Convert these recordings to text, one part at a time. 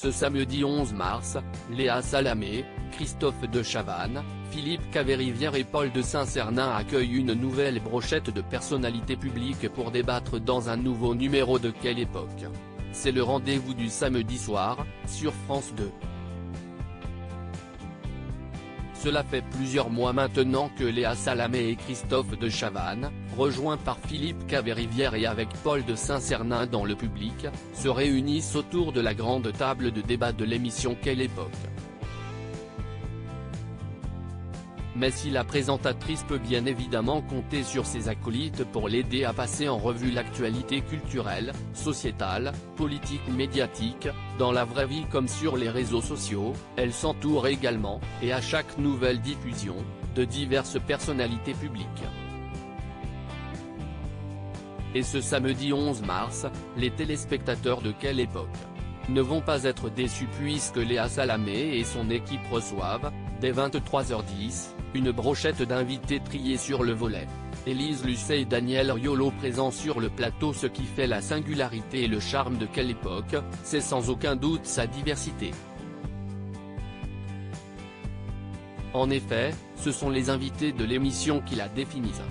Ce samedi 11 mars, Léa Salamé, Christophe de Chavannes, Philippe Caverivière et Paul de Saint-Cernin accueillent une nouvelle brochette de personnalités publiques pour débattre dans un nouveau numéro de Quelle époque. C'est le rendez-vous du samedi soir, sur France 2. Cela fait plusieurs mois maintenant que Léa Salamé et Christophe de Chavannes, rejoints par Philippe Caverivière et avec Paul de Saint-Cernin dans le public, se réunissent autour de la grande table de débat de l'émission Quelle époque. Mais si la présentatrice peut bien évidemment compter sur ses acolytes pour l'aider à passer en revue l'actualité culturelle, sociétale, politique ou médiatique, dans la vraie vie comme sur les réseaux sociaux, elle s'entoure également, et à chaque nouvelle diffusion, de diverses personnalités publiques. Et ce samedi 11 mars, les téléspectateurs de Quelle époque ne vont pas être déçus puisque Léa Salamé et son équipe reçoivent, dès 23h10, une brochette d'invités triés sur le volet. Élise Lucet et Daniel Riolo présents sur le plateau. Ce qui fait la singularité et le charme de Quelle époque, c'est sans aucun doute sa diversité. En effet, ce sont les invités de l'émission qui la définissent.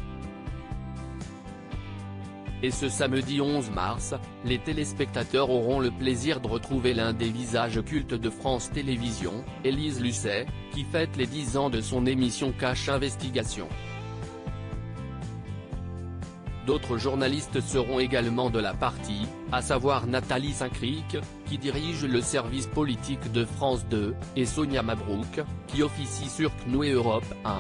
Et ce samedi 11 mars, les téléspectateurs auront le plaisir de retrouver l'un des visages cultes de France Télévisions, Élise Lucet, qui fête les 10 ans de son émission Cache Investigation. D'autres journalistes seront également de la partie, à savoir Nathalie Saint-Cric, qui dirige le service politique de France 2, et Sonia Mabrouk, qui officie sur CNews et Europe 1.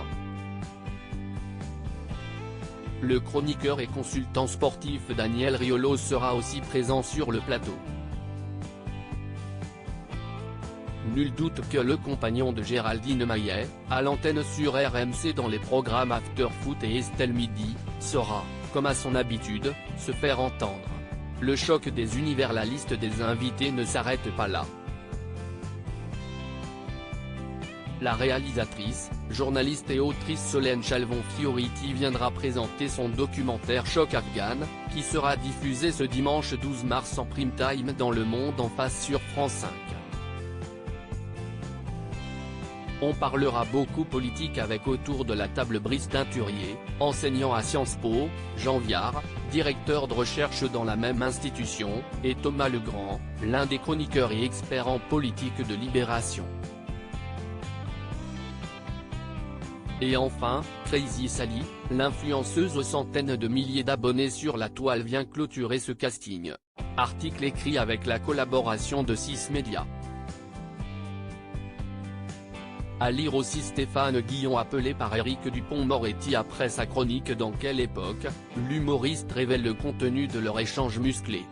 Le chroniqueur et consultant sportif Daniel Riolo sera aussi présent sur le plateau. Nul doute que le compagnon de Géraldine Maillet, à l'antenne sur RMC dans les programmes After Foot et Estelle Midi, saura, comme à son habitude, se faire entendre. Le choc des univers. La liste des invités ne s'arrête pas là. La réalisatrice, journaliste et autrice Solène Chalvon-Fioriti viendra présenter son documentaire Choc Afghan, qui sera diffusé ce dimanche 12 mars en prime time dans Le Monde en face sur France 5. On parlera beaucoup politique avec autour de la table Brice Teinturier, enseignant à Sciences Po, Jean Viard, directeur de recherche dans la même institution, et Thomas Legrand, l'un des chroniqueurs et experts en politique de Libération. Et enfin, Crazy Sally, l'influenceuse aux centaines de milliers d'abonnés sur la toile vient clôturer ce casting. Article écrit avec la collaboration de 6 médias. À lire aussi Stéphane Guillon appelé par Éric Dupond-Moretti après sa chronique dans Quelle époque, l'humoriste révèle le contenu de leur échange musclé.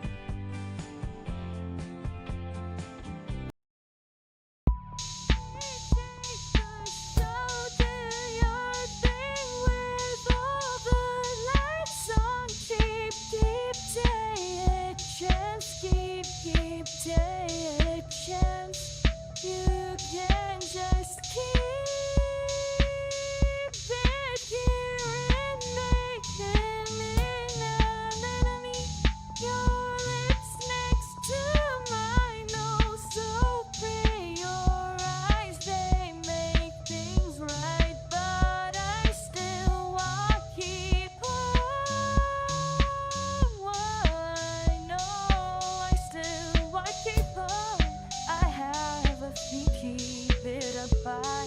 Keep it apart.